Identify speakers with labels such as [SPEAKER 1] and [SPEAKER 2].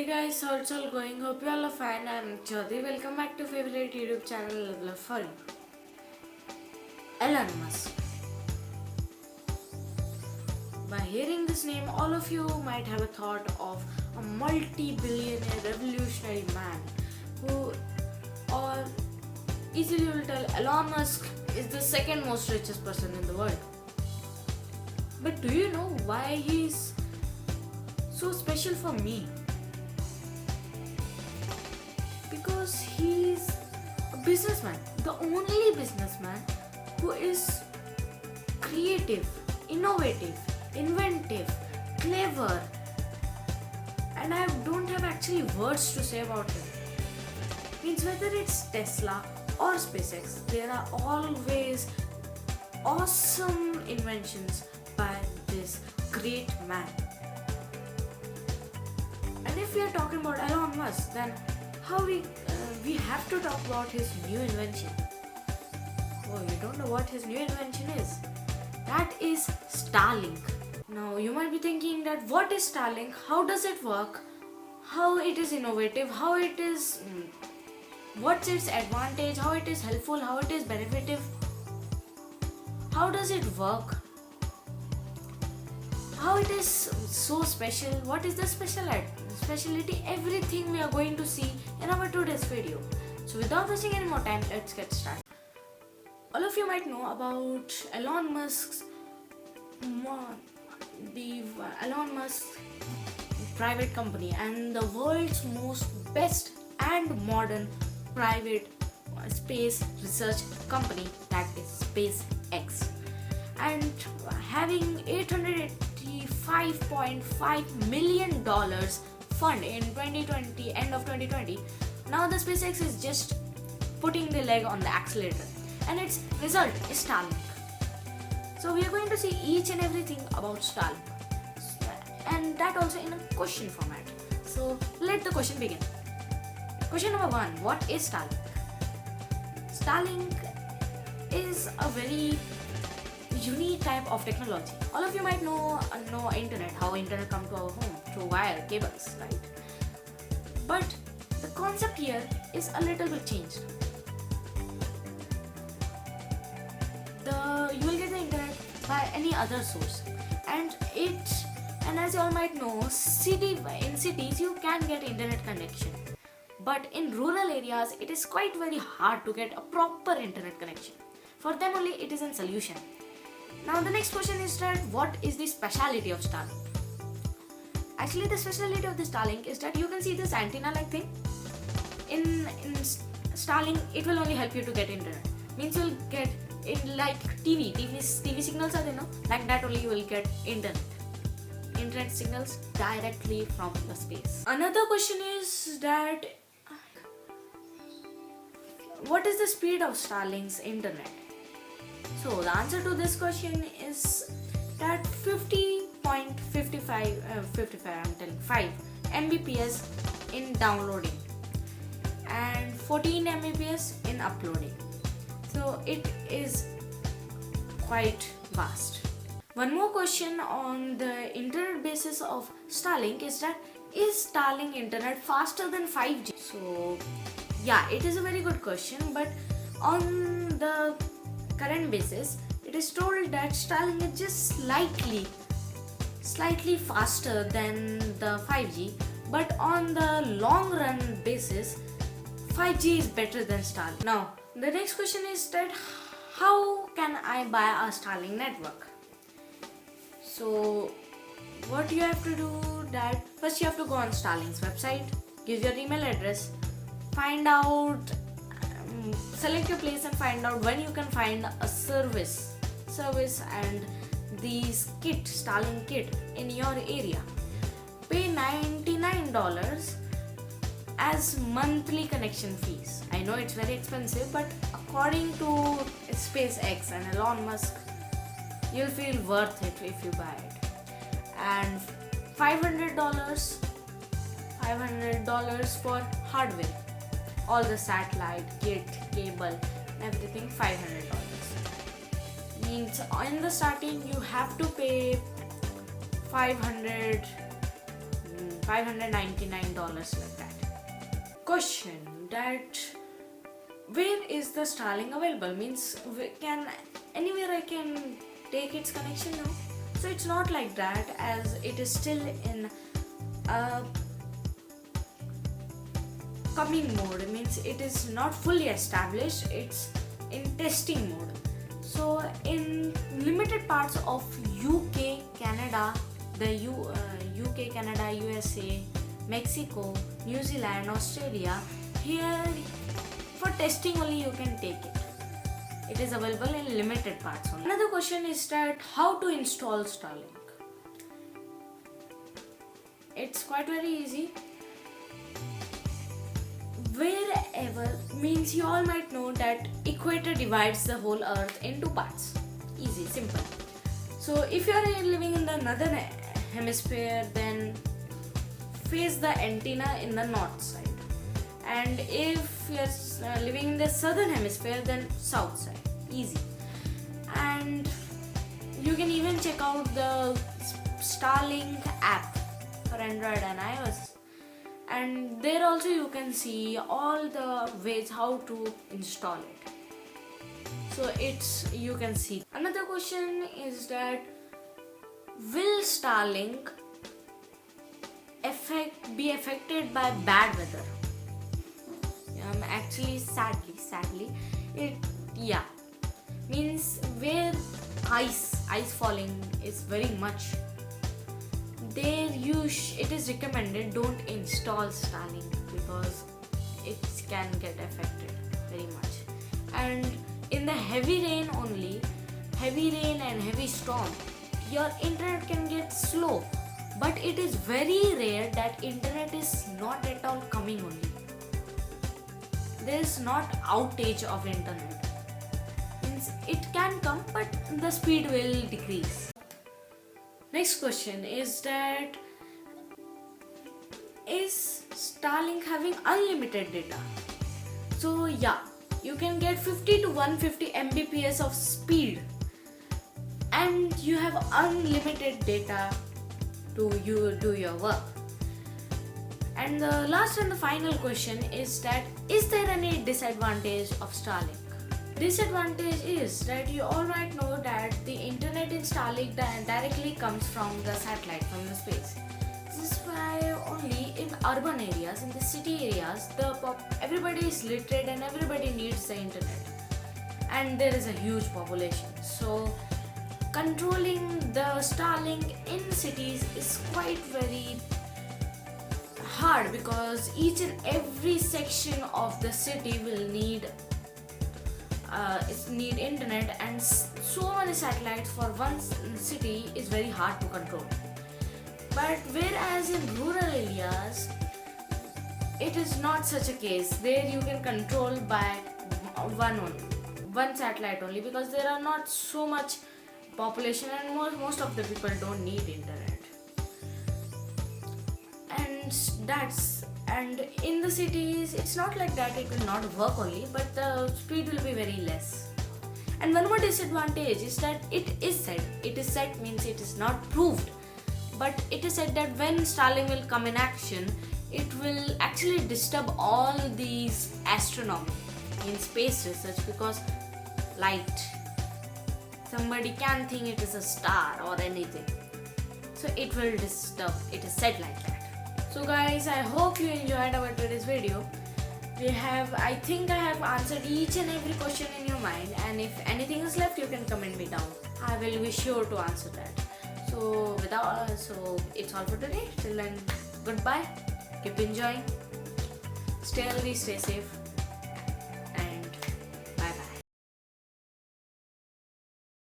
[SPEAKER 1] guys, how it's all going? Hope you all are fine. I'm Chaudhary. Welcome back to favorite YouTube channel Level of Fun. Elon Musk. By hearing this name, all of you might have a thought of a multi-billionaire revolutionary man who, or easily will tell Elon Musk is the second most richest person in the world. But do you know why he's so special for me? Because he's a businessman, the only businessman who is creative, innovative, inventive, clever, and I don't have actually words to say about him. Means whether it's Tesla or SpaceX, there are always awesome inventions by this great man. And if we are talking about Elon Musk, then how we have to talk about his new invention. Oh, you don't know what his new invention is? That is Starlink. Now you might be thinking that what is Starlink? How does it work? How it is innovative? How it is? What's its advantage? How it is helpful? How it is beneficial? How does it work? How it is so special? What is the speciality? Everything we are going to see in our today's video. So without wasting any more time, let's get started. All of you might know about Elon Musk's Elon Musk private company and the world's most best and modern private space research company, that is SpaceX, and having $885.5 million fund in 2020, end of 2020. Now the SpaceX is just putting the leg on the accelerator, and its result is Starlink. So we are going to see each and everything about Starlink, and that also in a question format. So let the question begin. Question number 1: what is Starlink? Starlink is a very unique type of technology. All of you might know internet, how internet come to our home through wire cables, right? But the concept here is a little bit changed. You will get the internet by any other source, and as you all might know, in cities you can get internet connection, but in rural areas it is quite very hard to get a proper internet connection. For them only it is a solution. Now the next question is that what is the speciality of Starlink? Actually, the speciality of the Starlink is that you can see this antenna like thing. In Starlink, it will only help you to get internet. Means you will get it like TV signals are there, no? Like that only you will get internet signals directly from the space. Another question is that what is the speed of Starlink's internet? So the answer to this question is that 5 Mbps in downloading and 14 Mbps in uploading. So it is quite fast. One more question on the internet basis of Starlink is that is Starlink internet faster than 5G? So yeah, it is a very good question, but on the current basis, it is told that Starlink is just slightly faster than the 5G, but on the long run basis, 5G is better than Starlink. Now, the next question is that how can I buy a Starlink network? So, what you have to do that first you have to go on Starlink's website, give your email address, find out. Select your place and find out when you can find a service and these Starlink kit in your area. Pay $99 as monthly connection fees. I know it's very expensive, but according to SpaceX and Elon Musk, you'll feel worth it if you buy it. And $500 for hardware. All the satellite, kit, cable, everything, $500. Means in the starting you have to pay 500 $599 like that. Question that where is the Starlink available? Means can anywhere I can take its connection now? So it's not like that, as it is still in coming mode. It means it is not fully established, it's in testing mode. So in limited parts of UK, Canada, UK, Canada, USA, Mexico, New Zealand, Australia, here for testing only you can take it. It is available in limited parts only. Another question is that how to install Starlink. It's quite very easy. Wherever, means you all might know that equator divides the whole earth into parts. Easy, simple. So if you are living in the northern hemisphere, then face the antenna in the north side, and if you are living in the southern hemisphere, then south side. Easy. And you can even check out the Starlink app for Android and iOS, and there also you can see all the ways how to install it. So you can see. Another question is that will Starlink be affected by bad weather? Actually, sadly, means where ice falling is very much, there it is recommended don't install Starlink because it can get affected very much. And in the heavy rain and heavy storm, your internet can get slow, but it is very rare that internet is not at all coming only. There is not outage of internet. Means it can come, but the speed will decrease. Next question is that is Starlink having unlimited data? So yeah, you can get 50 to 150 Mbps of speed, and you have unlimited data to do your work. And the last and the final question is that is there any disadvantage of Starlink? Disadvantage is that you all might know that the internet in Starlink directly comes from the satellite, from the space. This is why only in urban areas, in the city areas, everybody is literate and everybody needs the internet, and there is a huge population. So controlling the Starlink in cities is quite very hard, because each and every section of the city will need internet, and so many satellites for one city is very hard to control. But whereas in rural areas, it is not such a case. There you can control by one satellite only, because there are not so much population and most of the people don't need internet. And in the cities, it's not like that it will not work only, but the speed will be very less. And one more disadvantage is that it is said means it is not proved, but it is said that when Starlink will come in action, it will actually disturb all these astronomy in space research, because light, somebody can think it is a star or anything, so it will disturb. It is said like that. So guys, I hope you enjoyed our today's video. I think I have answered each and every question in your mind, and if anything is left, you can comment me down. I will be sure to answer that. So it's all for today. Till then, goodbye. Keep enjoying. Stay healthy, stay safe.